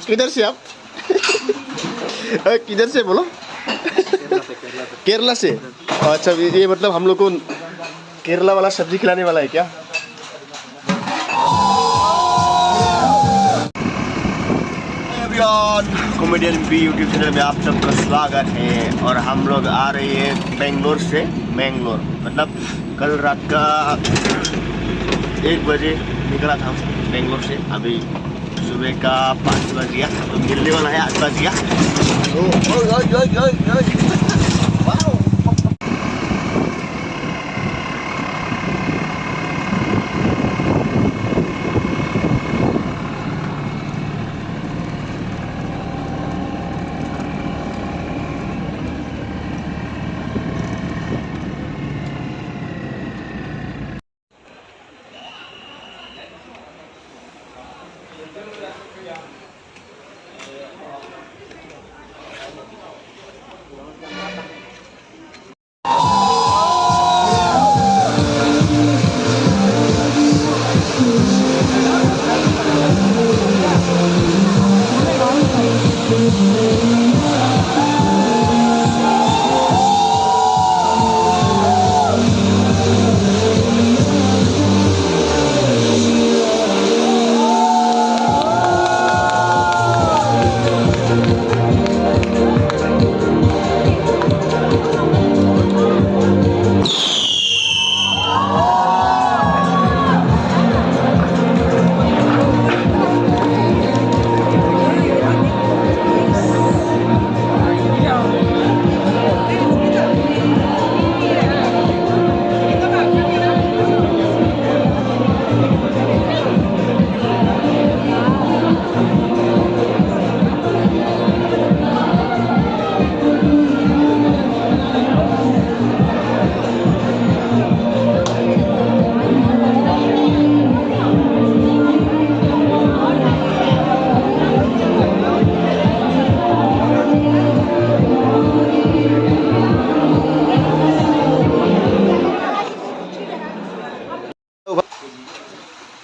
किधर से आप? किधर से बोलो? केरला से। अच्छा, ये मतलब हम लोग को केरला वाला सब्जी खिलाने वाला है क्या? कॉमेडियन बी यूट्यूब चैनल में आप सबका स्वागत है। और हम लोग आ रहे हैं बेंगलोर से। बेंगलोर मतलब कल रात का 1 बजे निकला था बेंगलोर से। अभी सुबह का 5 बज गया, तो मिलने वाला है 8 बज गया।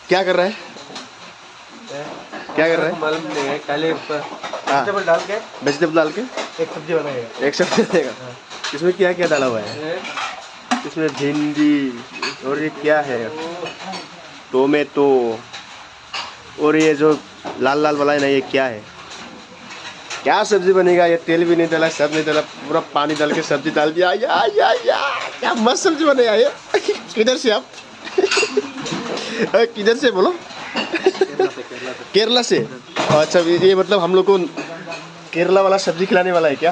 क्या कर रहा है? क्या कर रहा है? मालूम नहीं है। पहले वेजिटेबल डाल के एक सब्जी बनाएगा। एक सब्जी देगा। इसमें क्या क्या डाला हुआ है? इसमें भिंडी और ये क्या है? टोमेटो और ये जो लाल लाल वाला है ना, ये क्या है? क्या सब्जी बनेगा? ये तेल भी नहीं डाला, सब नहीं डाला, पूरा पानी डाल के सब्जी डाल दिया। या क्या मस्त सब्जी बनेगा ये। किधर से आप? किधर से बोलो? केरला से। अच्छा, ये मतलब हम लोग को केरला वाला सब्जी खिलाने वाला है क्या?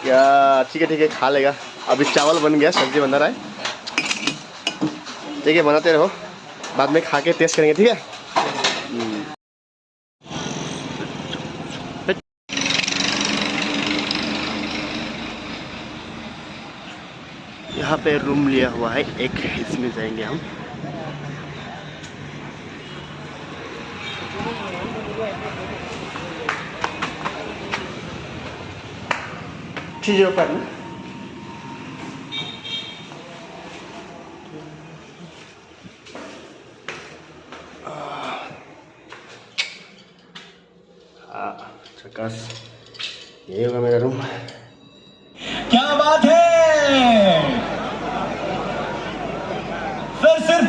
क्या ठीक है खा लेगा। अभी चावल बन गया, सब्जी बन रहा है। ठीक है, बनाते रहो, बाद में खा के टेस्ट करेंगे। ठीक है। यहाँ पे रूम लिया हुआ है एक, इसमें जाएंगे हम। चीज़ों पर ना चकास, यही होगा मेरा रूम। क्या बात है सर,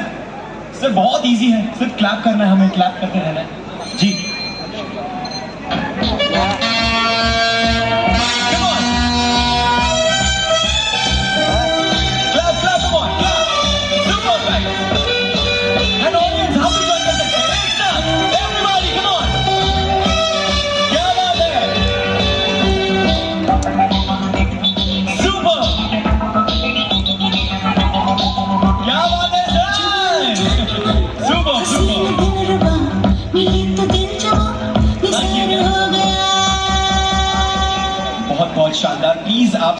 सिर्फ बहुत इजी है, सिर्फ क्लैप करना है, हमें क्लैप करते रहना है जी। बहुत शानदार। प्लीज आप